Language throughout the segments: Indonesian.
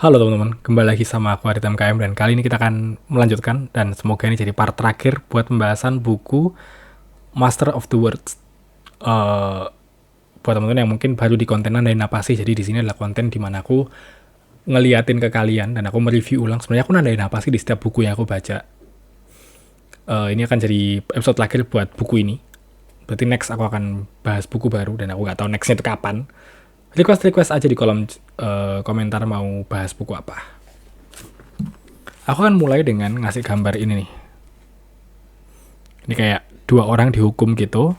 Halo teman-teman, kembali lagi sama aku Arita MKM dan kali ini kita akan melanjutkan dan semoga ini jadi part terakhir buat pembahasan buku Master of the Words. Buat teman-teman yang mungkin baru di konten dari Napasi, jadi di sini adalah konten di mana aku ngeliatin ke kalian dan aku mereview ulang. Sebenarnya aku nandain apa sih di setiap buku yang aku baca. Ini akan jadi episode terakhir buat buku ini. Berarti next aku akan bahas buku baru dan aku nggak tahu nextnya itu kapan. Request aja di kolom komentar mau bahas buku apa. Aku akan mulai dengan ngasih gambar ini nih. Ini kayak dua orang dihukum gitu.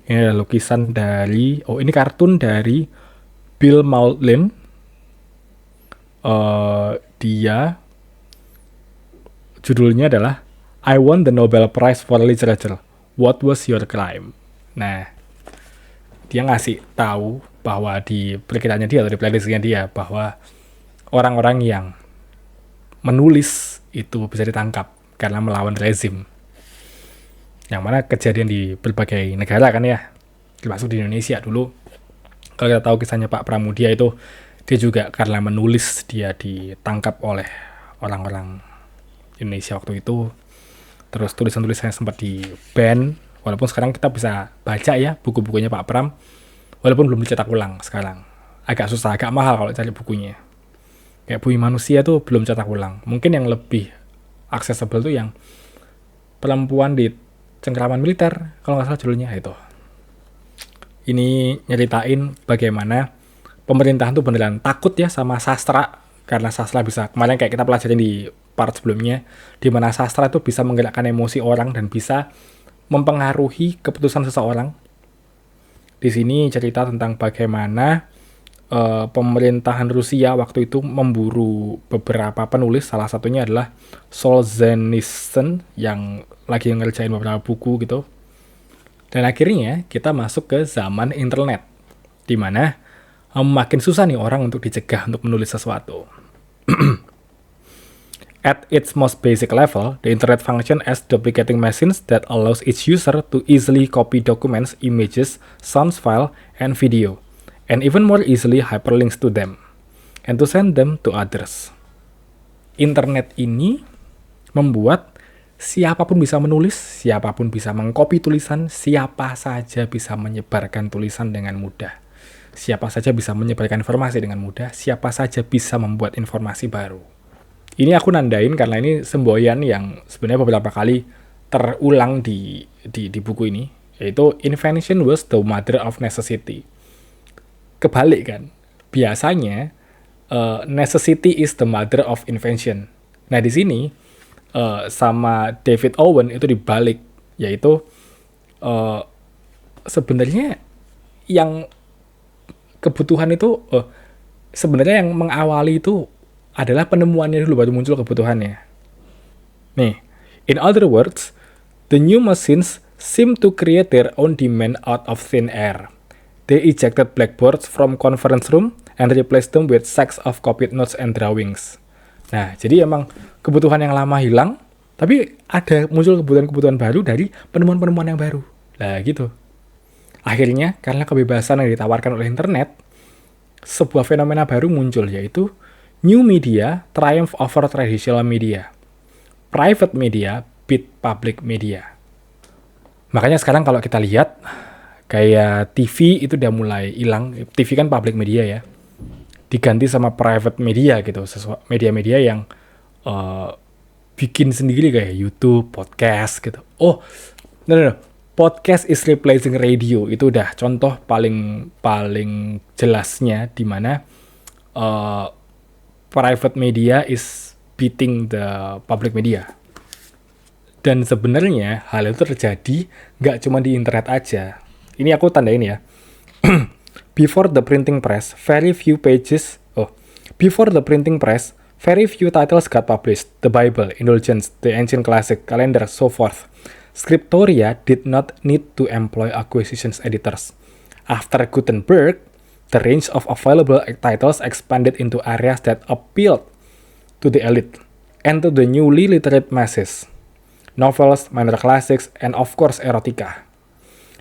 Ini adalah lukisan dari, ini kartun dari Bill Maudlin. Dia judulnya adalah I won the Nobel Prize for Literature. What was your crime? Nah, dia ngasih tahu bahwa di perkiraannya dia atau di playlistnya dia bahwa orang-orang yang menulis itu bisa ditangkap karena melawan rezim. Yang mana kejadian di berbagai negara kan ya, termasuk di Indonesia dulu. Kalau kita tahu kisahnya Pak Pramudia itu, dia juga karena menulis dia ditangkap oleh orang-orang Indonesia waktu itu. Terus tulisan-tulisannya sempat di-ban, walaupun sekarang kita bisa baca ya buku-bukunya Pak Pram, walaupun belum dicetak ulang sekarang. Agak susah, agak mahal kalau cari bukunya. Kayak Bumi Manusia tuh belum cetak ulang. Mungkin yang lebih accessible tuh yang Perempuan di Cengkraman Militer, kalau nggak salah judulnya itu. Ini nyeritain bagaimana pemerintahan tuh beneran takut ya sama sastra, karena sastra bisa, kemarin kayak kita pelajarin di part sebelumnya, di mana sastra itu bisa menggerakkan emosi orang dan bisa mempengaruhi keputusan seseorang. Di sini cerita tentang bagaimana pemerintahan Rusia waktu itu memburu beberapa penulis, salah satunya adalah Solzhenitsyn yang lagi ngerjain beberapa buku gitu. Dan akhirnya kita masuk ke zaman internet, di mana makin susah nih orang untuk dicegah untuk menulis sesuatu. At its most basic level, the internet functions as duplicating machines that allows each user to easily copy documents, images, sounds file, and video, and even more easily hyperlinks to them, and to send them to others. Internet ini membuat siapapun bisa menulis, siapapun bisa mengcopy tulisan, siapa saja bisa menyebarkan tulisan dengan mudah. Siapa saja bisa menyebarkan informasi dengan mudah, siapa saja bisa membuat informasi baru. Ini aku nandain karena ini semboyan yang sebenarnya beberapa kali terulang di buku ini, yaitu invention was the mother of necessity. Kebalik kan, biasanya necessity is the mother of invention. Nah di sini sama David Owen itu dibalik, yaitu sebenarnya yang kebutuhan itu sebenarnya yang mengawali itu adalah penemuannya dulu baru muncul kebutuhannya. Nih, in other words, the new machines seem to create their own demand out of thin air. They ejected blackboards from conference room and replaced them with stacks of copied notes and drawings. Nah, jadi emang kebutuhan yang lama hilang, tapi ada muncul kebutuhan-kebutuhan baru dari penemuan-penemuan yang baru. Nah, gitu. Akhirnya, karena kebebasan yang ditawarkan oleh internet, sebuah fenomena baru muncul, yaitu new media triumph over traditional media. Private media beat public media. Makanya sekarang kalau kita lihat, kayak TV itu udah mulai hilang. TV kan public media ya. Diganti sama private media gitu. Media-media yang bikin sendiri kayak YouTube, podcast gitu. Oh, no. Podcast is replacing radio. Itu udah contoh paling jelasnya di mana private media is beating the public media. Dan sebenarnya hal itu terjadi nggak cuma di internet aja. Ini aku tandain ya. Before the printing press, very few titles got published. The Bible, Indulgence, the Ancient Classic, Calendar, so forth. Scriptoria did not need to employ acquisitions editors. After Gutenberg, the range of available titles expanded into areas that appealed to the elite and to the newly literate masses. Novels, minor classics, and of course erotica.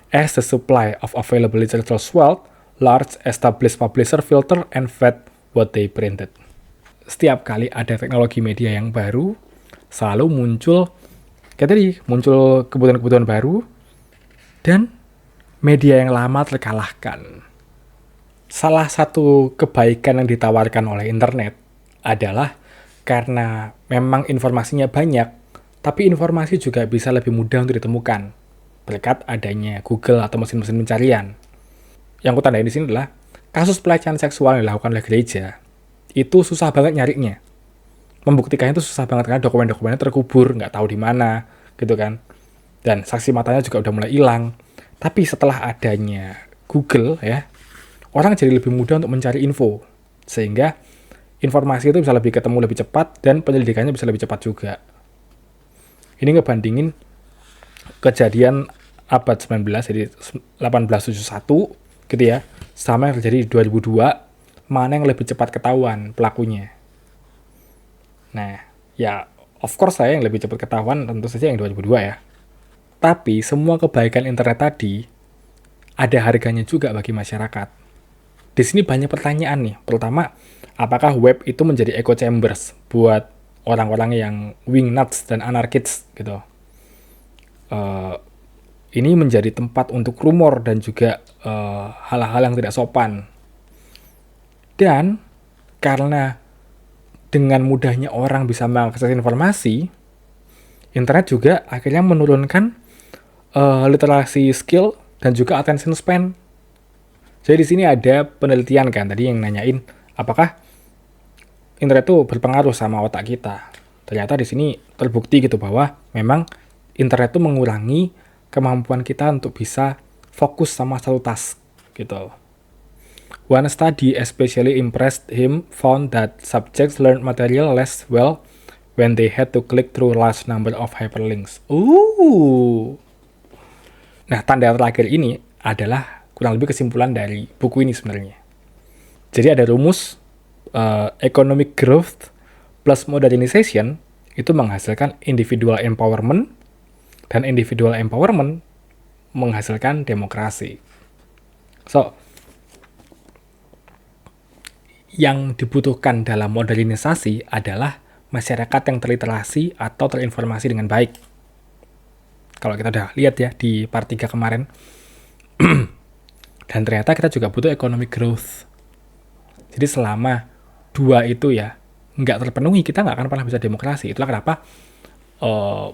As the supply of available literature swelled, large established publisher filtered and vet what they printed. setiap kali ada teknologi media yang baru, selalu muncul, kayak tadi, muncul kebutuhan-kebutuhan baru, dan media yang lama terkalahkan. Salah satu kebaikan yang ditawarkan oleh internet adalah karena memang informasinya banyak, tapi informasi juga bisa lebih mudah untuk ditemukan berkat adanya Google atau mesin-mesin pencarian. Yang aku tandain di sini adalah kasus pelecehan seksual yang dilakukan oleh gereja itu susah banget nyarinya. Membuktikannya itu susah banget karena dokumen-dokumennya terkubur, nggak tahu di mana, gitu kan. Dan saksi matanya juga udah mulai hilang. Tapi setelah adanya Google ya, orang jadi lebih mudah untuk mencari info. Sehingga informasi itu bisa lebih ketemu lebih cepat dan penyelidikannya bisa lebih cepat juga. Ini ngebandingin kejadian abad 19, jadi 1871 gitu ya, sama yang terjadi di 2002, mana yang lebih cepat ketahuan pelakunya. Nah, ya of course saya yang lebih cepat ketahuan tentu saja yang 2002 ya. Tapi semua kebaikan internet tadi ada harganya juga bagi masyarakat. Di sini banyak pertanyaan nih. Pertama, apakah web itu menjadi echo chambers buat orang-orang yang wingnuts dan anarkists gitu? Ini menjadi tempat untuk rumor dan juga hal-hal yang tidak sopan. Dan karena dengan mudahnya orang bisa mengakses informasi, internet juga akhirnya menurunkan literasi skill dan juga attention span. Jadi di sini ada penelitian kan tadi yang nanyain apakah internet itu berpengaruh sama otak kita. Ternyata di sini terbukti gitu bahwa memang internet itu mengurangi kemampuan kita untuk bisa fokus sama satu task gitu. One study especially impressed him found that subjects learned material less well when they had to click through large number of hyperlinks. Nah, tanda terakhir ini adalah kurang lebih kesimpulan dari buku ini sebenarnya. Jadi ada rumus economic growth plus modernization itu menghasilkan individual empowerment, dan individual empowerment menghasilkan demokrasi. So, yang dibutuhkan dalam modernisasi adalah masyarakat yang terliterasi atau terinformasi dengan baik. Kalau kita udah lihat ya di part 3 kemarin. Dan ternyata kita juga butuh economic growth. Jadi selama dua itu ya nggak terpenuhi, kita nggak akan pernah bisa demokrasi. Itulah kenapa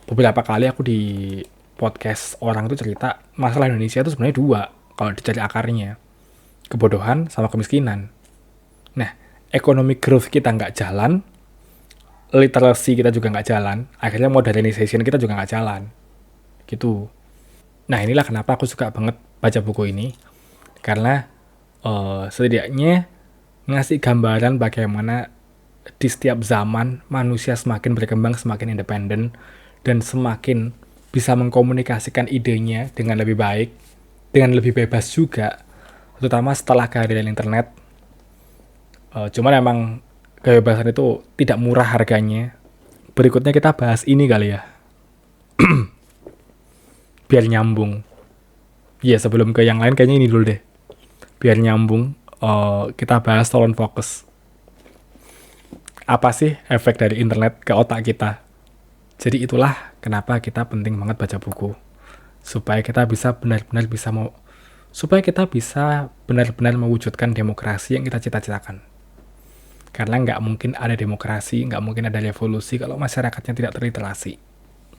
beberapa kali aku di podcast orang itu cerita masalah Indonesia itu sebenarnya dua kalau dicari akarnya. Kebodohan sama kemiskinan. Nah, economic growth kita nggak jalan, literasi kita juga nggak jalan, akhirnya modernization kita juga nggak jalan. Gitu. Nah, inilah kenapa aku suka banget baca buku ini. Karena setidaknya ngasih gambaran bagaimana di setiap zaman manusia semakin berkembang, semakin independen, dan semakin bisa mengkomunikasikan idenya dengan lebih baik, dengan lebih bebas juga, terutama setelah kehadiran internet. Cuman emang kebebasan itu tidak murah harganya. Berikutnya kita bahas ini kali ya. Biar nyambung. Ya sebelum ke yang lain kayaknya ini dulu deh. Biar nyambung, kita bahas tolong fokus. Apa sih efek dari internet ke otak kita? Jadi itulah kenapa kita penting banget baca buku. Supaya kita bisa benar-benar mewujudkan demokrasi yang kita cita-citakan. Karena nggak mungkin ada demokrasi, nggak mungkin ada revolusi kalau masyarakatnya tidak terliterasi.